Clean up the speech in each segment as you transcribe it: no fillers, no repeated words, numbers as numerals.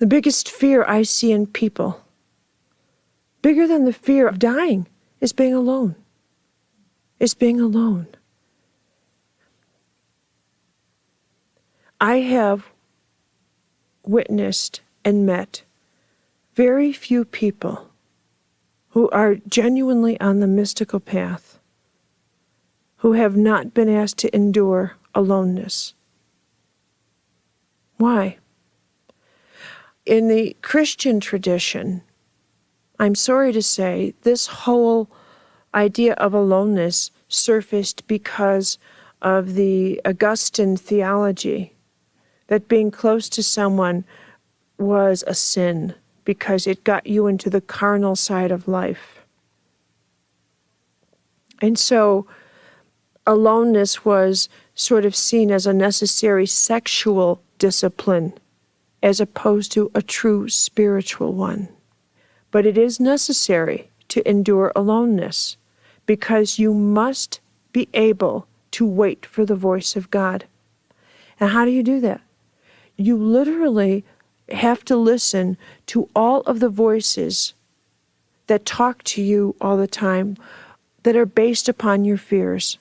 The biggest fear I see in people, bigger than the fear of dying, is being alone. Is being alone. I have witnessed and met very few people who are genuinely on the mystical path who have not been asked to endure aloneness. Why? In the Christian tradition, I'm sorry to say, this whole idea of aloneness surfaced because of the Augustine theology that being close to someone was a sin because it got you into the carnal side of life. And so aloneness was sort of seen as a necessary sexual discipline as opposed to a true spiritual one. But it is necessary to endure aloneness because you must be able to wait for the voice of God. And how do you do that? You literally have to listen to all of the voices that talk to you all the time, that are based upon your fears,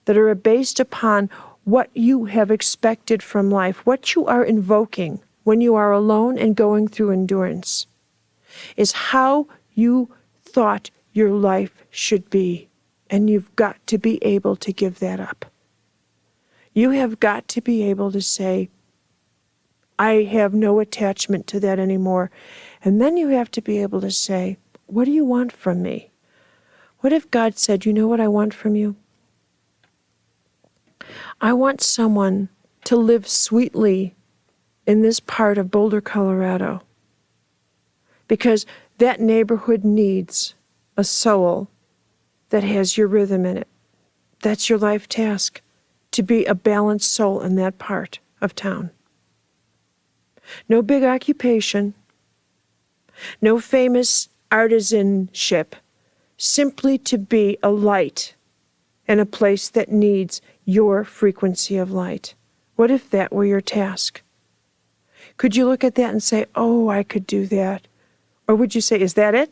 that are based upon what you have expected from life, what you are invoking when you are alone and going through endurance, is how you thought your life should be. And you've got to be able to give that up. You have got to be able to say, I have no attachment to that anymore. And then you have to be able to say, what do you want from me? What if God said, you know what I want from you? I want someone to live sweetly in this part of Boulder, Colorado, because that neighborhood needs a soul that has your rhythm in it. That's your life task, to be a balanced soul in that part of town. No big occupation, no famous artisanship, simply to be a light in a place that needs your frequency of light. What if that were your task? Could you look at that and say, oh, I could do that? Or would you say, is that it?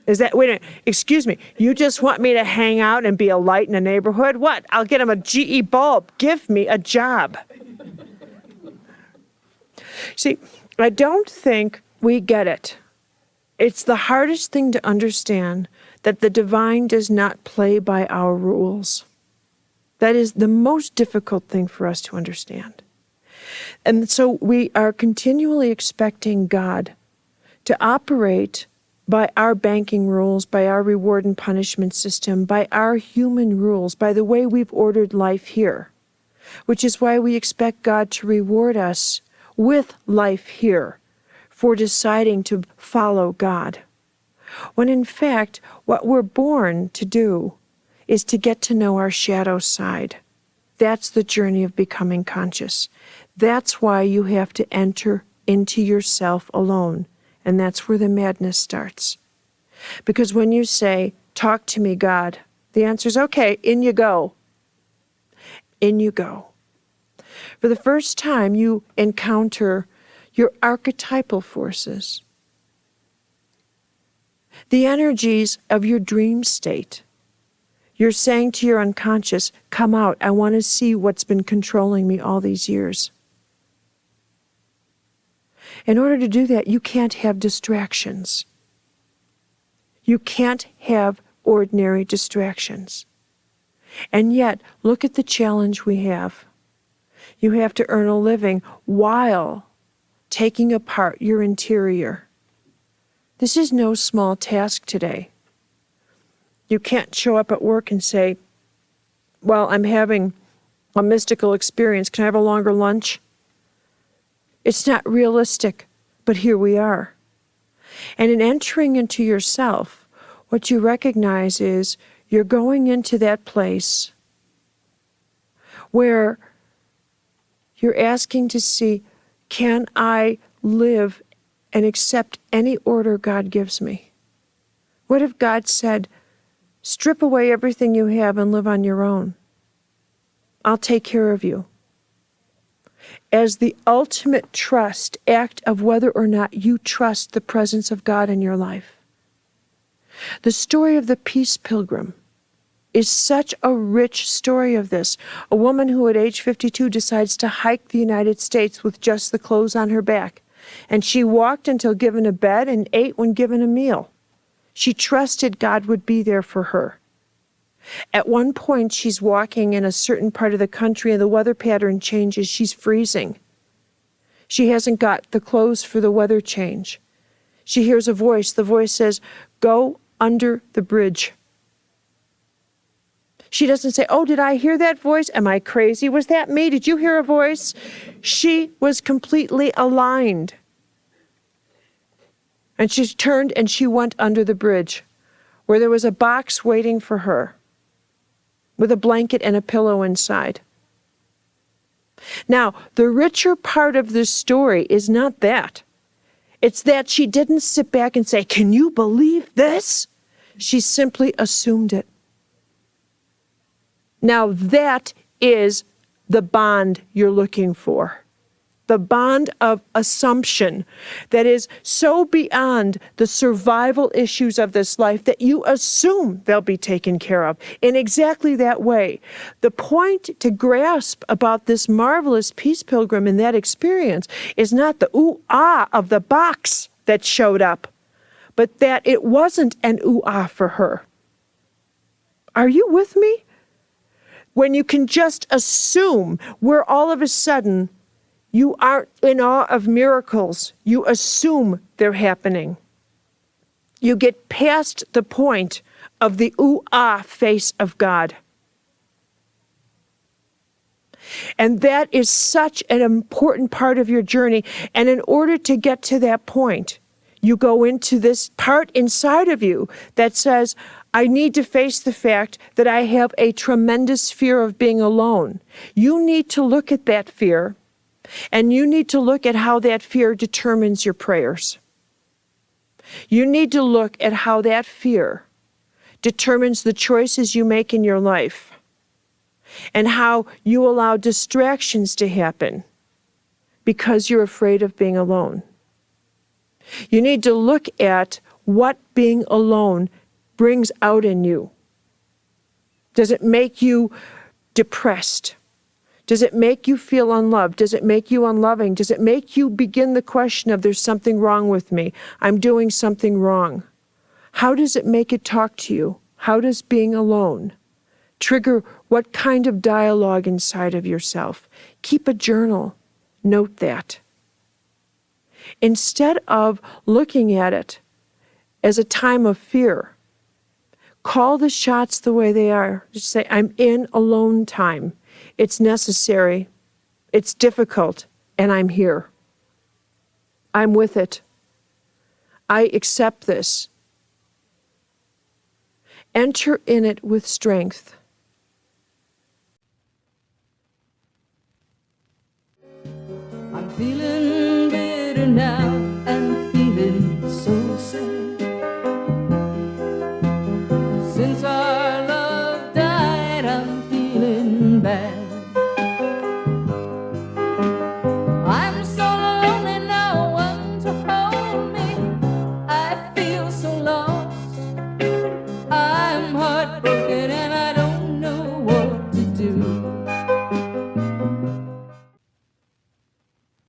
Is that, wait a minute, excuse me, you just want me to hang out and be a light in a neighborhood? What? I'll get him a GE bulb. Give me a job. See, I don't think we get it. It's the hardest thing to understand that the divine does not play by our rules. That is the most difficult thing for us to understand. And so we are continually expecting God to operate by our banking rules, by our reward and punishment system, by our human rules, by the way we've ordered life here, which is why we expect God to reward us with life here for deciding to follow God. When in fact, what we're born to do is to get to know our shadow side. That's the journey of becoming conscious. That's why you have to enter into yourself alone. And that's where the madness starts. Because when you say, talk to me, God, the answer is, okay, in you go. In you go. For the first time, you encounter your archetypal forces, the energies of your dream state. You're saying to your unconscious, come out, I want to see what's been controlling me all these years. In order to do that, you can't have distractions. You can't have ordinary distractions. And yet, look at the challenge we have. You have to earn a living while taking apart your interior. This is no small task today. You can't show up at work and say, well, I'm having a mystical experience. Can I have a longer lunch? It's not realistic, but here we are. And in entering into yourself, what you recognize is you're going into that place where you're asking to see, can I live and accept any order God gives me? What if God said, strip away everything you have and live on your own? I'll take care of you. as the ultimate trust act of whether or not you trust the presence of God in your life. The story of the Peace Pilgrim is such a rich story of this. A woman who at age 52 decides to hike the United States with just the clothes on her back. And she walked until given a bed and ate when given a meal. She trusted God would be there for her. At one point, she's walking in a certain part of the country and the weather pattern changes. She's freezing. She hasn't got the clothes for the weather change. She hears a voice. The voice says, "Go under the bridge." She doesn't say, "Oh, did I hear that voice? Am I crazy? Was that me? Did you hear a voice?" She was completely aligned. And she turned and she went under the bridge, where there was a box waiting for her with a blanket and a pillow inside. Now, the richer part of this story is not that. It's that she didn't sit back and say, "Can you believe this?" She simply assumed it. Now that is the bond you're looking for. The bond of assumption that is so beyond the survival issues of this life that you assume they'll be taken care of in exactly that way. The point to grasp about this marvelous peace pilgrim in that experience is not the ooh-ah of the box that showed up, but that it wasn't an ooh-ah for her. Are you with me? When you can just assume, where all of a sudden you aren't in awe of miracles, you assume they're happening. You get past the point of the ooh-ah face of God. And that is such an important part of your journey. And in order to get to that point, you go into this part inside of you that says, I need to face the fact that I have a tremendous fear of being alone. You need to look at that fear, and you need to look at how that fear determines your prayers. You need to look at how that fear determines the choices you make in your life and how you allow distractions to happen because you're afraid of being alone. You need to look at what being alone brings out in you. Does it make you depressed? Does it make you feel unloved? Does it make you unloving? Does it make you begin the question of there's something wrong with me? I'm doing something wrong. How does it make it talk to you? How does being alone trigger what kind of dialogue inside of yourself? Keep a journal. Note that. Instead of looking at it as a time of fear, call the shots the way they are. Just say, I'm in alone time. It's necessary. It's difficult. And I'm here. I'm with it. I accept this. Enter in it with strength. I'm feeling better now.